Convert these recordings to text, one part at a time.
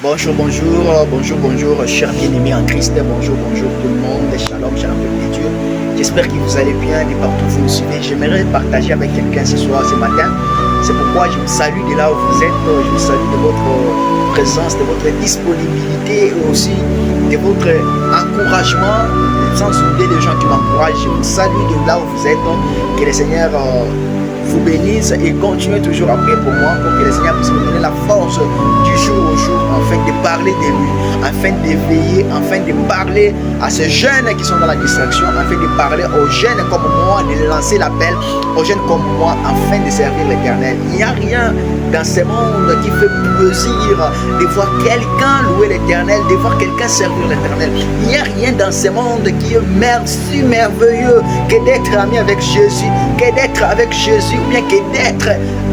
Bonjour, chers bien-aimés en Christ, bonjour tout le monde, shalom, peuple de Dieu. J'espère que vous allez bien de partout où vous me suivez. J'aimerais partager avec quelqu'un ce soir, ce matin. C'est pourquoi je vous salue de là où vous êtes, je vous salue de votre présence, de votre disponibilité et aussi de votre encouragement, sans oublier les gens qui m'encouragent. Je vous salue de là où vous êtes, que le Seigneur vous bénisse et continuez toujours à prier pour moi pour que le Seigneur puisse me donner la force du jour au jour afin de parler de lui, afin d'éveiller, afin de parler à ces jeunes qui sont dans la distraction, afin de parler aux jeunes comme moi, de lancer l'appel aux jeunes comme moi afin de servir l'Éternel. Il n'y a rien dans ce monde qui fait plaisir de voir quelqu'un louer l'Éternel, de voir quelqu'un servir l'Éternel. Il n'y a rien dans ce monde qui est si merveilleux que d'être ami avec Jésus, que d'être avec Jésus ou bien que d'être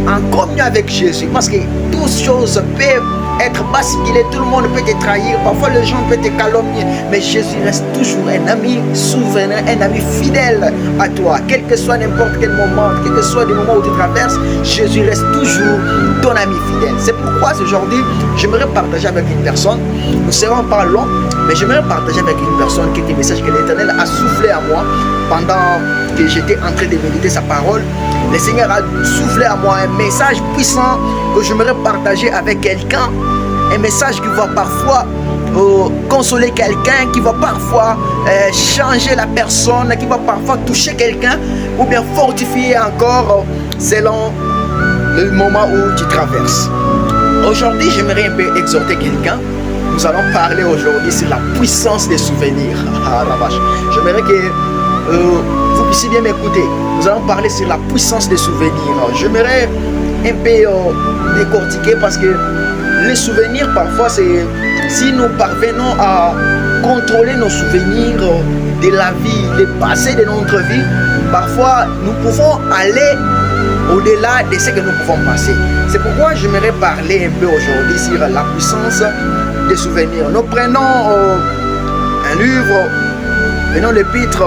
en communion avec Jésus. Parce que toutes choses peuvent être basculées, tout le monde peut te trahir, parfois les gens peuvent te calomnier, mais Jésus reste toujours un ami souverain, un ami fidèle à toi. Quel que soit n'importe quel moment, quel que soit le moment où tu traverses, Jésus reste toujours ton ami fidèle. C'est pourquoi aujourd'hui, j'aimerais partager avec une personne, nous ne serons pas longs, mais j'aimerais partager avec une personne quelques messages que l'Éternel a soufflé à moi pendant que j'étais en train de méditer sa parole. Le Seigneur a soufflé à moi un message puissant que j'aimerais partager avec quelqu'un. Un message qui va parfois consoler quelqu'un, qui va parfois changer la personne, qui va parfois toucher quelqu'un ou bien fortifier encore selon le moment où tu traverses. Aujourd'hui, j'aimerais un peu exhorter quelqu'un. Nous allons parler aujourd'hui sur la puissance des souvenirs. Ah la vache. J'aimerais que vous puissiez bien m'écouter. Nous allons parler sur la puissance des souvenirs. J'aimerais un peu décortiquer parce que les souvenirs, parfois, c'est si nous parvenons à contrôler nos souvenirs de la vie, le passé de notre vie, parfois nous pouvons aller au-delà de ce que nous pouvons passer. C'est pourquoi j'aimerais parler un peu aujourd'hui sur la puissance des souvenirs. Nous prenons un livre, prenons l'épître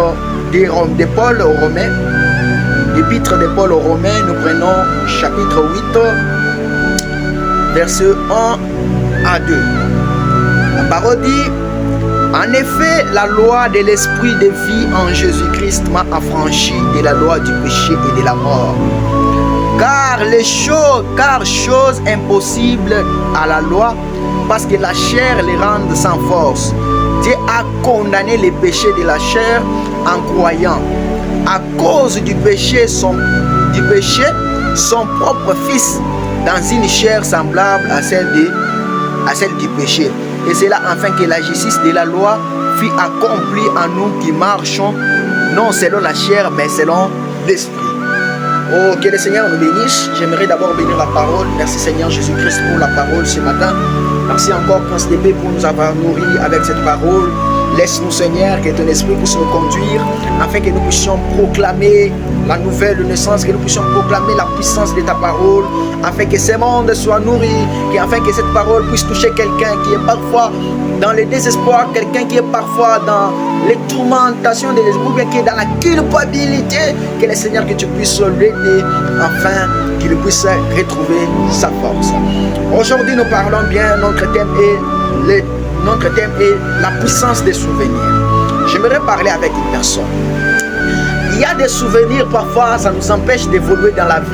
de Paul aux Romains. L'épître de Paul aux Romains, nous prenons chapitre 8, versets 1 à 2. La parole dit: en effet, la loi de l'esprit de vie en Jésus-Christ m'a affranchi de la loi du péché et de la mort. Car chose impossible à la loi, parce que la chair les rend sans force. Dieu a condamné les péchés de la chair en croyant, à cause du péché, son propre fils dans une chair semblable à celle du péché. Et c'est là afin que la justice de la loi fût accomplie en nous qui marchons, non selon la chair, mais selon l'esprit. Oh, que le Seigneur nous bénisse. J'aimerais d'abord bénir la parole. Merci Seigneur Jésus-Christ pour la parole ce matin. Merci encore Prince de paix pour nous avoir nourris avec cette parole. Laisse-nous Seigneur que ton esprit puisse nous conduire afin que nous puissions proclamer la nouvelle naissance, que nous puissions proclamer la puissance de ta parole, afin que ce monde soit nourri, afin que cette parole puisse toucher quelqu'un qui est parfois dans le désespoir, quelqu'un qui est parfois dans les tourmentations de l'esprit, ou bien qui est dans la culpabilité, que le Seigneur, que tu puisses l'aider afin qu'il puisse retrouver sa force. Aujourd'hui nous parlons bien, notre thème est la puissance des souvenirs. J'aimerais parler avec une personne. Il y a des souvenirs, parfois, ça nous empêche d'évoluer dans la vie.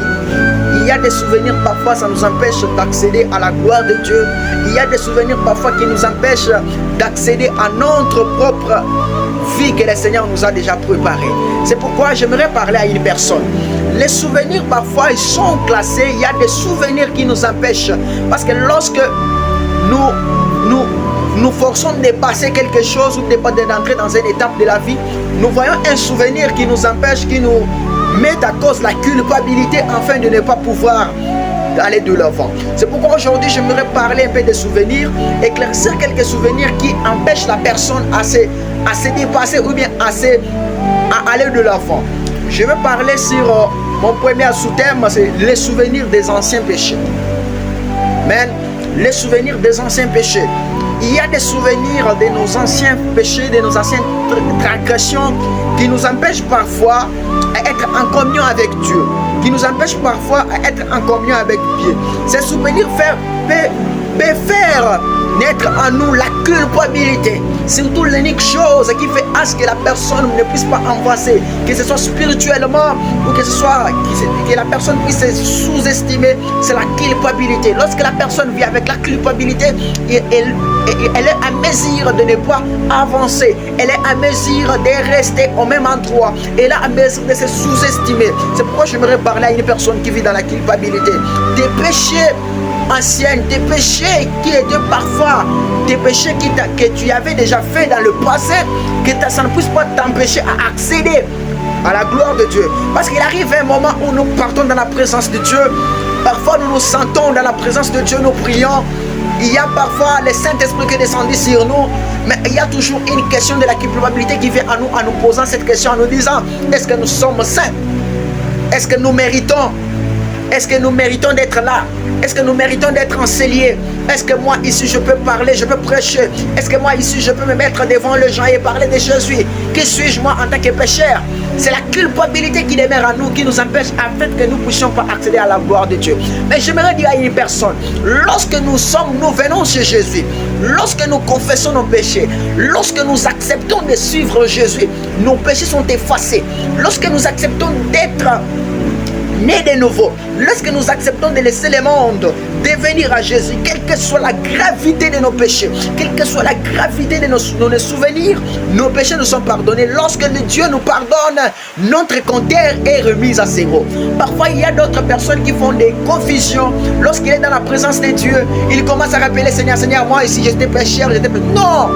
Il y a des souvenirs, parfois, ça nous empêche d'accéder à la gloire de Dieu. Il y a des souvenirs, parfois, qui nous empêchent d'accéder à notre propre vie que le Seigneur nous a déjà préparée. C'est pourquoi j'aimerais parler à une personne. Les souvenirs, parfois, ils sont classés. Il y a des souvenirs qui nous empêchent. Parce que lorsque nous forçons de passer quelque chose ou d'entrer dans une étape de la vie, nous voyons un souvenir qui nous empêche, qui nous met à cause la culpabilité afin de ne pas pouvoir aller de l'avant. C'est pourquoi aujourd'hui j'aimerais parler un peu des souvenirs, éclaircir quelques souvenirs qui empêchent la personne à se dépasser ou bien à aller de l'avant. Je vais parler sur mon premier sous-thème, c'est les souvenirs des anciens péchés. Amen. Les souvenirs des anciens péchés. Il y a des souvenirs de nos anciens péchés, de nos anciennes transgressions qui nous empêchent parfois d'être en communion avec Dieu, qui nous empêchent parfois d'être en communion avec Dieu. Ces souvenirs peuvent faire naître en nous la culpabilité. Surtout l'unique chose qui fait à ce que la personne ne puisse pas avancer, que ce soit spirituellement ou que ce soit que la personne puisse se sous-estimer, c'est la culpabilité. Lorsque la personne vit avec la culpabilité, elle est à mesure de ne pas avancer. Elle est à mesure de rester au même endroit. Elle est à mesure de se sous-estimer. C'est pourquoi j'aimerais parler à une personne qui vit dans la culpabilité. Des péchés anciens, des péchés qui étaient parfois des péchés que tu avais déjà fait dans le passé, que ça ne puisse pas t'empêcher à accéder à la gloire de Dieu. Parce qu'il arrive un moment où nous partons dans la présence de Dieu. Parfois nous nous sentons dans la présence de Dieu, nous prions. Il y a parfois le Saint-Esprit qui est descendu sur nous, mais il y a toujours une question de la culpabilité qui vient à nous en nous posant cette question, en nous disant, est-ce que nous sommes saints? Est-ce que nous méritons? Est-ce que nous méritons d'être là? Est-ce que nous méritons d'être enseigniers? Est-ce que moi ici je peux parler, je peux prêcher? Est-ce que moi ici je peux me mettre devant les gens et parler de Jésus? Qui suis-je moi en tant que pécheur? C'est la culpabilité qui demeure en nous, qui nous empêche afin que nous ne puissions pas accéder à la gloire de Dieu. Mais j'aimerais dire à une personne, lorsque nous venons chez Jésus, lorsque nous confessons nos péchés, lorsque nous acceptons de suivre Jésus, nos péchés sont effacés. Lorsque nous acceptons d'être nés de nouveau, lorsque nous acceptons de laisser le monde, devenir à Jésus, quelle que soit la gravité de nos péchés, quelle que soit la gravité de nos souvenirs, nos péchés nous sont pardonnés. Lorsque Dieu nous pardonne, notre compteur est remis à zéro. Parfois, il y a d'autres personnes qui font des confusions. Lorsqu'il est dans la présence de Dieu, il commence à rappeler, Seigneur, Seigneur, moi ici j'étais pécheur, non!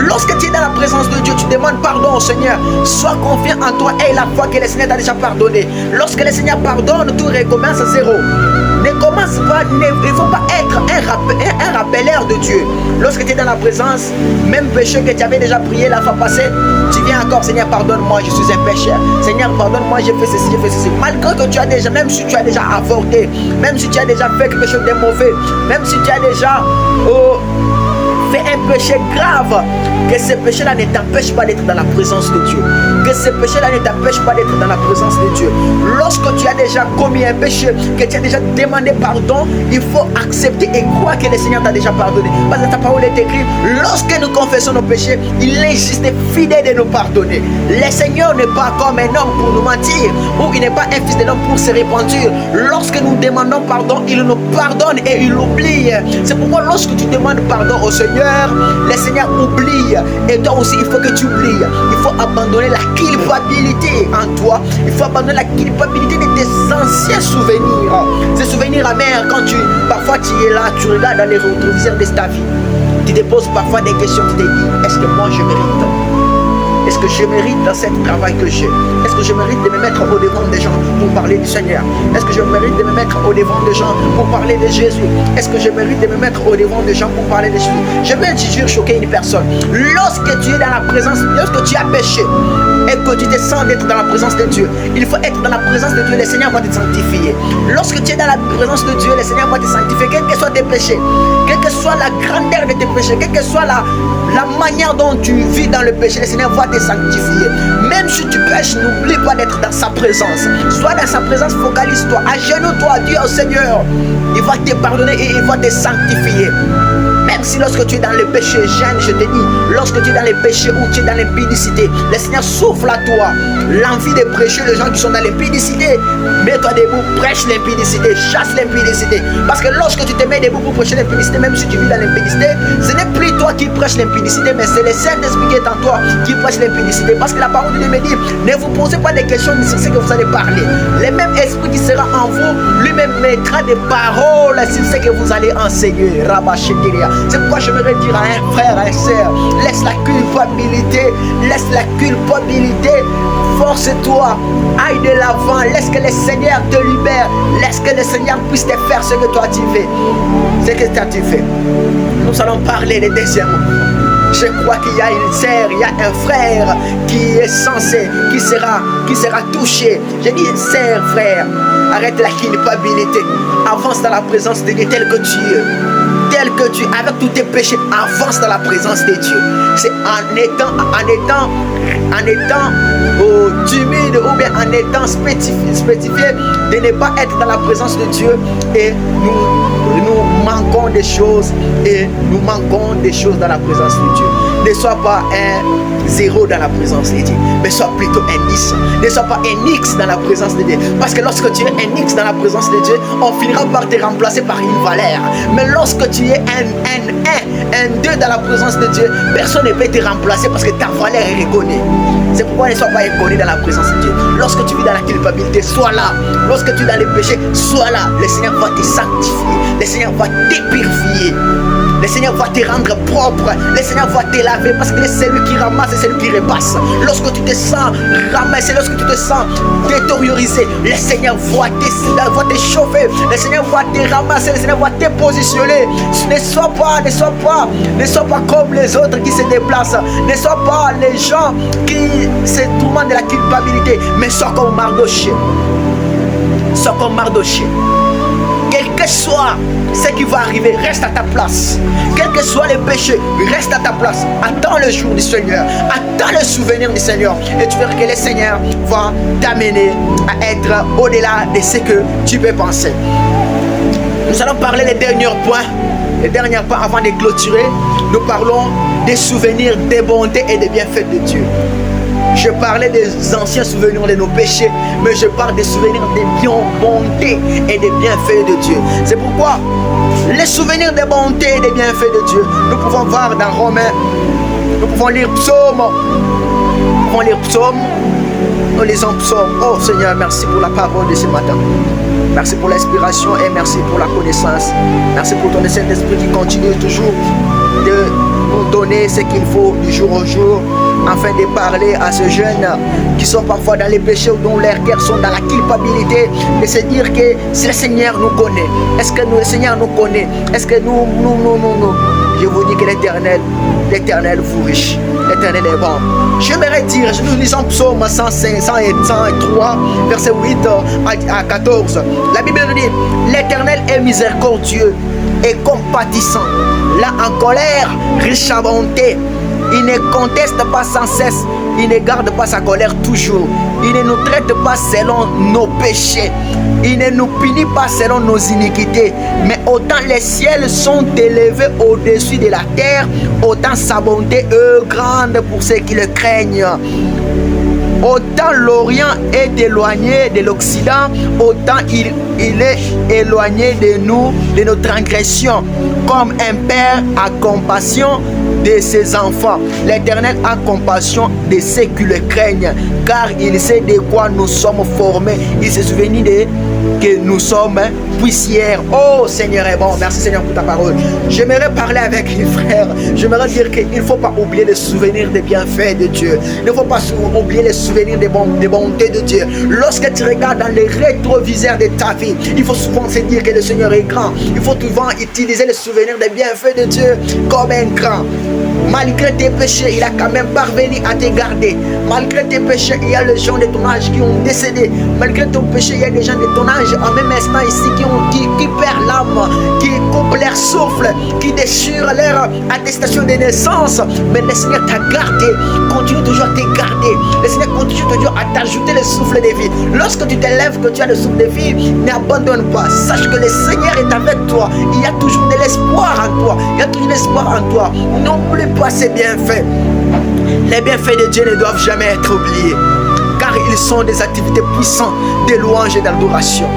Lorsque tu es dans la présence de Dieu, tu demandes pardon au Seigneur. Sois confiant en toi et la foi que le Seigneur t'a déjà pardonné. Lorsque le Seigneur pardonne, tout recommence à zéro. Ne commence pas, il ne faut pas être un rappeleur de Dieu. Lorsque tu es dans la présence, même péché que tu avais déjà prié la fois passée, tu viens encore, Seigneur, pardonne-moi, je suis un pécheur. Seigneur, pardonne-moi, j'ai fait ceci, j'ai fait ceci. Malgré que tu as déjà, même si tu as déjà avorté, même si tu as déjà fait quelque chose de mauvais, même si tu as déjà fait un péché grave, que ce péché-là ne t'empêche pas d'être dans la présence de Dieu. Que ce péché-là ne t'empêche pas d'être dans la présence de Dieu. Lorsque tu as déjà commis un péché, que tu as déjà demandé pardon, il faut accepter et croire que le Seigneur t'a déjà pardonné. Parce que ta parole est écrite, lorsque nous confessons nos péchés, il est juste fidèle de nous pardonner. Le Seigneur n'est pas comme un homme pour nous mentir, ou il n'est pas un fils de l'homme pour se repentir. Lorsque nous demandons pardon, il nous pardonne et il oublie. C'est pourquoi lorsque tu demandes pardon au Seigneur, le Seigneur oublie. Et toi aussi, il faut que tu oublies. Il faut abandonner la culpabilité en toi. Il faut abandonner la culpabilité de tes anciens souvenirs. Ces souvenirs amers, quand parfois tu es là, tu regardes dans les rétroviseurs de ta vie. Tu te poses parfois des questions, tu te dis, est-ce que moi je mérite? Est-ce que je mérite dans ce travail que j'ai? Est-ce que je mérite de me mettre au devant des gens pour parler du Seigneur? Est-ce que je mérite de me mettre au devant des gens pour parler de Jésus? Est-ce que je mérite de me mettre au devant des gens pour parler de Jésus? Je vais te dire, choquer une personne. Lorsque tu es dans la présence, lorsque tu as péché et que tu te sens d'être dans la présence de Dieu, il faut être dans la présence de Dieu, le Seigneur va te sanctifier. Lorsque tu es dans la présence de Dieu, le Seigneur va te sanctifier, quels que soient tes péchés, quelle que soit la grandeur de tes péchés, quelle que soit la manière dont tu vis dans le péché, le Seigneur va te sanctifier. Même si tu pêches, n'oublie pas d'être dans sa présence. Sois dans sa présence, focalise-toi, agenouille-toi, dis au Seigneur, il va te pardonner et il va te sanctifier. Même si lorsque tu es dans le péché, Jeanne, je te dis, lorsque tu es dans le péché ou tu es dans l'impudicité, le Seigneur souffle à toi l'envie de prêcher les gens qui sont dans l'impudicité. Mets-toi debout, prêche l'impudicité, chasse l'impudicité. Parce que lorsque tu te mets debout pour prêcher l'impudicité, même si tu vis dans l'impudicité, ce n'est plus toi qui prêche l'impudicité, mais c'est le Saint-Esprit qui est en toi qui prêche l'impudicité. Parce que la parole de Dieu me dit, ne vous posez pas des questions sur ce que vous allez parler. Le même esprit qui sera en vous, lui-même mettra des paroles sur ce que vous allez enseigner. C'est pourquoi je voudrais dire à un frère, à un sœur, laisse la culpabilité, force-toi, aille de l'avant, laisse que le Seigneur te libère, laisse que le Seigneur puisse te faire ce que toi tu fais. Nous allons parler des deuxièmes. Je crois qu'il y a une sœur, il y a un frère qui est censé, qui sera touché. Je dis sœur, frère, arrête la culpabilité, avance dans la présence de Dieu tel que tu es. Avec tous tes péchés, avance dans la présence de Dieu. C'est en étant timide ou bien en étant spécifié de ne pas être dans la présence de Dieu et nous manquons des choses et nous manquons des choses dans la présence de Dieu. Ne sois pas un 0 dans la présence de Dieu, mais sois plutôt un X. Ne sois pas un X dans la présence de Dieu. Parce que lorsque tu es un X dans la présence de Dieu, on finira par te remplacer par une valeur. Mais lorsque tu es un 2 dans la présence de Dieu, personne ne peut te remplacer parce que ta valeur est reconnue. C'est pourquoi ne sois pas inconnu dans la présence de Dieu. Lorsque tu vis dans la culpabilité, sois là. Lorsque tu es dans le péché, sois là. Le Seigneur va te sanctifier. Le Seigneur va te purifier. Le Seigneur va te rendre propre. Le Seigneur va te laver parce que c'est lui qui ramasse et c'est lui qui repasse. Lorsque tu te sens ramassé, lorsque tu te sens détériorisé, le Seigneur va te chauffer. Le Seigneur va te ramasser. Le Seigneur va te positionner. Ne sois pas comme les autres qui se déplacent. Ne sois pas les gens qui se tourmentent de la culpabilité, mais sois comme Mardochée. Sois comme Mardochée. Quel que soit ce qui va arriver, reste à ta place. Quel que soit le péché, reste à ta place. Attends le jour du Seigneur. Attends le souvenir du Seigneur. Et tu verras que le Seigneur va t'amener à être au-delà de ce que tu peux penser. Nous allons parler des derniers points. Les derniers points avant de clôturer. Nous parlons des souvenirs, des bontés et des bienfaits de Dieu. Je parlais des anciens souvenirs de nos péchés, mais je parle des souvenirs des bontés et des bienfaits de Dieu. C'est pourquoi les souvenirs des bontés et des bienfaits de Dieu, nous pouvons voir dans Romains, nous pouvons lire Psaume, nous lisons Psaume. Oh Seigneur, merci pour la parole de ce matin. Merci pour l'inspiration et merci pour la connaissance. Merci pour ton Saint-Esprit qui continue toujours de nous donner ce qu'il faut du jour au jour, afin de parler à ces jeunes qui sont parfois dans les péchés ou dont leurs cœurs sont dans la culpabilité, de se dire que si le Seigneur nous connaît, est-ce que le Seigneur nous connaît? Est-ce que nous, je vous dis que l'Éternel vous riche, l'Éternel est bon. J'aimerais dire, nous lisons Psaume 103, verset 8 à 14. La Bible nous dit, l'Éternel est miséricordieux et compatissant, là en colère, riche à bonté. Il ne conteste pas sans cesse, il ne garde pas sa colère toujours. Il ne nous traite pas selon nos péchés, il ne nous punit pas selon nos iniquités. Mais autant les ciels sont élevés au-dessus de la terre, autant sa bonté est grande pour ceux qui le craignent. Autant l'Orient est éloigné de l'Occident, autant il est éloigné de nous, de nos transgressions. Comme un père a compassion de ses enfants, l'Éternel a compassion de ceux qui le craignent, car il sait de quoi nous sommes formés. Il se souvient que nous sommes poussière. Oh Seigneur est bon. Merci Seigneur pour ta parole. J'aimerais parler avec les frères. J'aimerais dire qu'il ne faut pas oublier les souvenirs des bienfaits de Dieu. Il ne faut pas oublier les souvenirs des bontés de Dieu. Lorsque tu regardes dans les rétroviseurs de ta vie, il faut souvent se dire que le Seigneur est grand. Il faut souvent utiliser les souvenirs des bienfaits de Dieu comme un grand. Malgré tes péchés, il a quand même parvenu à te garder. Malgré tes péchés, il y a les gens de ton âge qui ont décédé. Malgré ton péché, il y a des gens de ton âge en même instant ici qui perdent l'âme, qui coupent leur souffle, qui déchirent leur attestation de naissance. Mais le Seigneur t'a gardé, continue toujours à te garder. Le Seigneur continue toujours à t'ajouter le souffle de vie. Lorsque tu te lèves, que tu as le souffle de vie, n'abandonne pas. Sache que le Seigneur est avec toi. Il y a toujours de l'espoir en toi. Il y a toujours de l'espoir en toi. N'oublie pas ses bienfaits. Les bienfaits de Dieu ne doivent jamais être oubliés, car ils sont des activités puissantes de louange et d'adoration.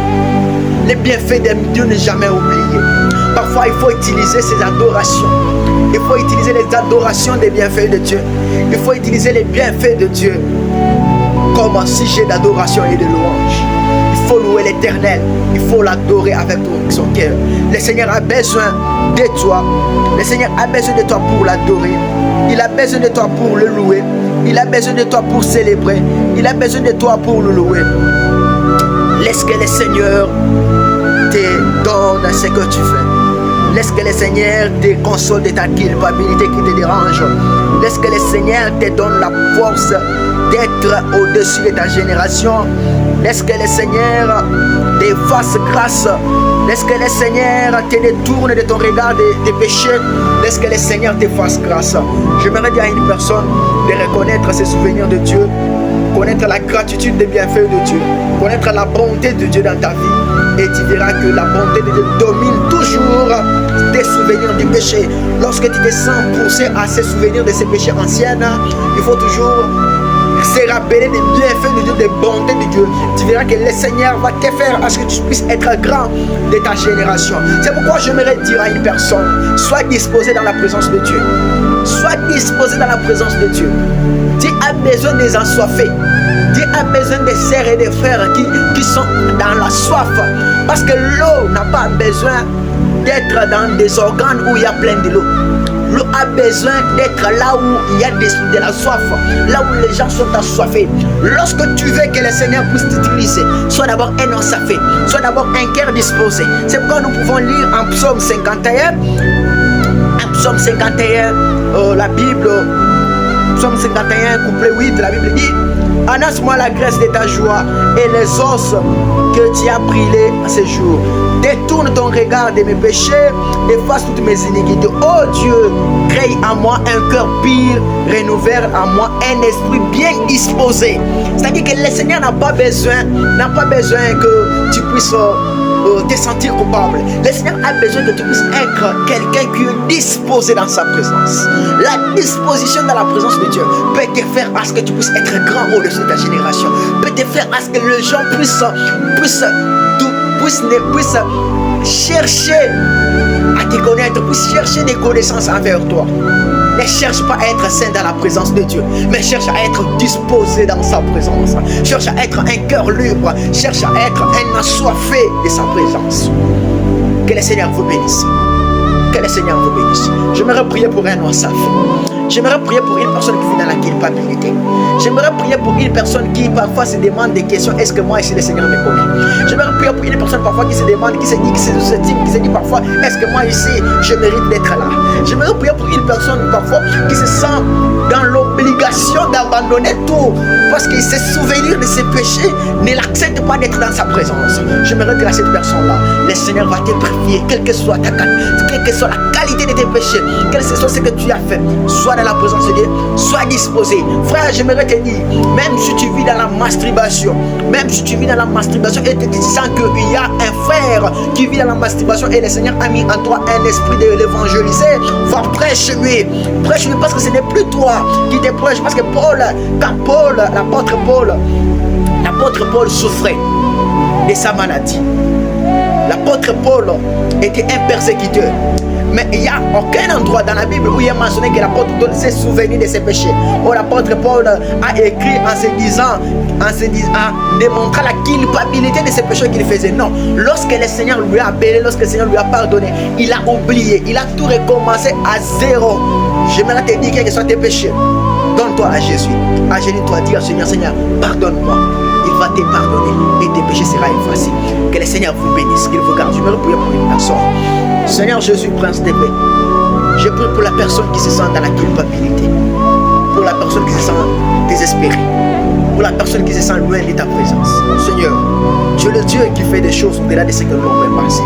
Les bienfaits de Dieu ne jamais oubliés. Parfois, il faut utiliser ces adorations. Il faut utiliser les adorations des bienfaits de Dieu. Il faut utiliser les bienfaits de Dieu comme un sujet d'adoration et de louange. Il faut louer l'Éternel. Il faut l'adorer avec son cœur. Le Seigneur a besoin de toi. Le Seigneur a besoin de toi pour l'adorer. Il a besoin de toi pour le louer. Il a besoin de toi pour célébrer. Il a besoin de toi pour le louer. Laisse que le Seigneur te donne ce que tu fais. Laisse que le Seigneur te console de ta culpabilité qui te dérange. Laisse que le Seigneur te donne la force d'être au-dessus de ta génération. Laisse que le Seigneur te fasse grâce. Laisse que le Seigneur te détourne de ton regard des péchés. Laisse que le Seigneur te fasse grâce. J'aimerais dire à une personne de reconnaître ses souvenirs de Dieu connaître la gratitude des bienfaits de Dieu, connaître la bonté de Dieu dans ta vie, et tu verras que la bonté de Dieu domine toujours tes souvenirs du péché. Lorsque tu te sens poussé à ces souvenirs de ces péchés anciens, il faut toujours se rappeler des bienfaits de Dieu, des bontés de Dieu. Tu verras que le Seigneur va te faire à ce que tu puisses être grand de ta génération. C'est pourquoi j'aimerais dire à une personne, sois disposé dans la présence de Dieu. Sois disposé dans la présence de Dieu. Tu as besoin des assoiffés. Dieu a besoin des sœurs et des frères qui sont dans la soif. Parce que l'eau n'a pas besoin d'être dans des organes où il y a plein de l'eau. L'eau a besoin d'être là où il y a de la soif, là où les gens sont assoiffés. Lorsque tu veux que le Seigneur puisse t'utiliser, sois d'abord un assoiffé, sois d'abord un cœur disposé. C'est pourquoi nous pouvons lire en Psaume 51, Psaume 51, la Bible, Psaume 51, couplet 8, la Bible dit: annonce-moi la grâce de ta joie et les os que tu as brûlés à ce jour. Détourne ton regard de mes péchés, efface toutes mes iniquités. Oh Dieu, crée en moi un cœur pur, renouvelle en moi un esprit bien disposé. C'est-à-dire que le Seigneur n'a pas besoin que tu puisses te sentir coupable. Le Seigneur a besoin que tu puisses être quelqu'un qui est disposé dans sa présence. La disposition dans la présence de Dieu peut te faire à ce que tu puisses être grand au-dessus de ta génération, peut te faire à ce que les gens puissent chercher à te connaître, puissent chercher des connaissances envers toi. Ne cherche pas à être saint dans la présence de Dieu, mais cherche à être disposé dans sa présence. Cherche à être un cœur libre, cherche à être un assoiffé de sa présence. Que le Seigneur vous bénisse. Que le Seigneur vous bénisse. J'aimerais prier pour un assoiffé. J'aimerais prier pour une personne qui vit dans la culpabilité. J'aimerais prier pour une personne qui parfois se demande des questions. Est-ce que moi ici le Seigneur me connaît? J'aimerais prier pour une personne parfois qui se demande, qui se dit, qui se dit parfois, est-ce que moi ici je mérite d'être là? J'aimerais prier pour une personne parfois qui se sent dans l'obligation d'abandonner tout parce qu'il se souvenir de ses péchés, ne l'accepte pas d'être dans sa présence. J'aimerais dire à cette personne-là, le Seigneur va te purifier, quelle que soit ta qualité, quelle que soit la qualité de tes péchés, quel que soit ce que tu as fait. Sois dans la présence de Dieu, sois disposé. Frère, j'aimerais te dire, même si tu vis dans la masturbation, même si tu vis dans la masturbation et tu sens qu'il y a un frère qui vit dans la masturbation et le Seigneur a mis en toi un esprit de l'évangéliser, va prêche-lui parce que ce n'est plus toi qui te prêche. Parce que l'apôtre Paul souffrait de sa maladie. L'apôtre Paul était un persécuteur. Mais il n'y a aucun endroit dans la Bible où il est mentionné que l'apôtre Paul s'est souvenu de ses péchés. Or, l'apôtre Paul a écrit en démontrant la culpabilité de ses péchés qu'il faisait. Non, lorsque le Seigneur lui a appelé, lorsque le Seigneur lui a pardonné, il a oublié, il a tout recommencé à zéro. J'aimerais te dire quels que soient tes péchés. Donne-toi à Jésus. Agenouille-toi, dis à Seigneur, Seigneur, pardonne-moi. Il va te pardonner et tes péchés seront effacés. Que le Seigneur vous bénisse, qu'il vous garde. Je me prier pour une personne. Seigneur Jésus, Prince de paix, je prie pour la personne qui se sent dans la culpabilité, pour la personne qui se sent désespérée, pour la personne qui se sent loin de ta présence. Seigneur, tu es le Dieu qui fait des choses au-delà de ce que l'on peut penser.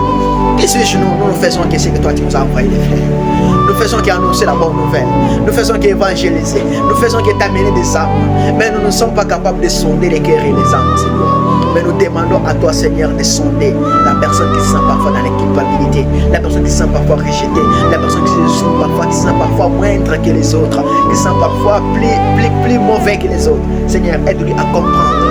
Et suis-je nous ne faisons que ce que toi tu nous as envoyé de faire. Nous faisons qu'annoncer la bonne nouvelle. Nous faisons qu'évangéliser. Nous faisons que t'amener des âmes. Mais nous ne sommes pas capables de sonder les cœurs et les âmes, Seigneur. Mais nous demandons à toi, Seigneur, de sonder la personne qui se sent parfois dans la culpabilité, la personne qui se sent parfois rejetée, la personne qui se sent parfois moindre que les autres, qui se sent parfois plus mauvais que les autres. Seigneur, aide-lui à comprendre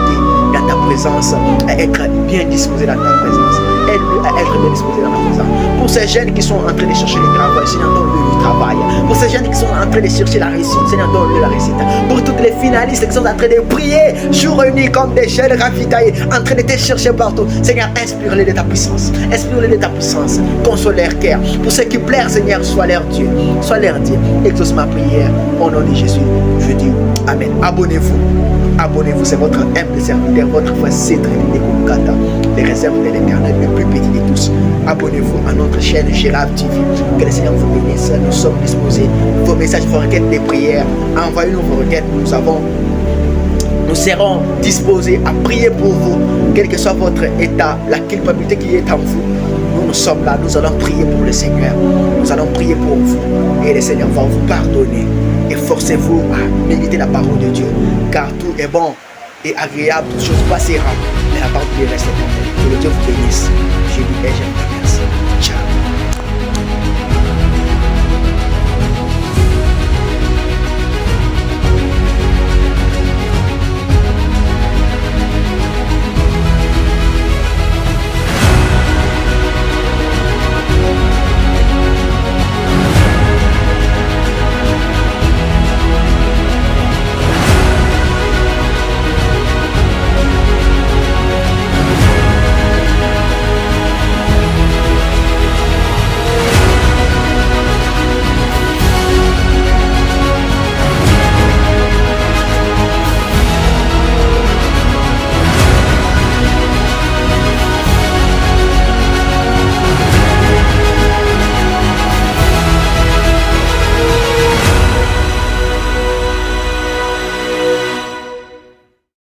dans ta présence, à être bien disposé dans ta présence. Aide-lui à être bien disposé dans ta présence. Pour ces jeunes qui sont en train de chercher le travail, Seigneur, donne-lui le travail. Pour ces jeunes qui sont en train de chercher la réussite, Seigneur, donne-lui la réussite. Pour toutes les finalistes qui sont en train de prier, jour et nuit comme des jeunes ravitaillés, en train de te chercher partout, Seigneur, inspire-les de ta puissance. Inspire-les de ta puissance. Console leur cœur. Pour ceux qui plairent, Seigneur, sois leur Dieu. Sois leur Dieu. Exauce ma prière. Au nom de Jésus, je dis Amen. Abonnez-vous. Abonnez-vous, c'est votre humble serviteur, votre frère Cédric Nekukata, les réserves de l'éternel, le plus petit de tous. Abonnez-vous à notre chaîne Gérard TV. Que le Seigneur vous bénisse. Nous sommes disposés. Vos messages, vos requêtes, des prières. Envoyez-nous vos requêtes. Nous serons disposés à prier pour vous, quel que soit votre état, la culpabilité qui est en vous. Nous sommes là, nous allons prier pour le Seigneur. Nous allons prier pour vous. Et le Seigneur va vous pardonner. Efforcez-vous à méditer la parole de Dieu, car tout est bon et agréable, toutes choses passera, mais la parole de Dieu reste éternelle. Que le Dieu vous bénisse. Je dis et je vous remercie. Ciao.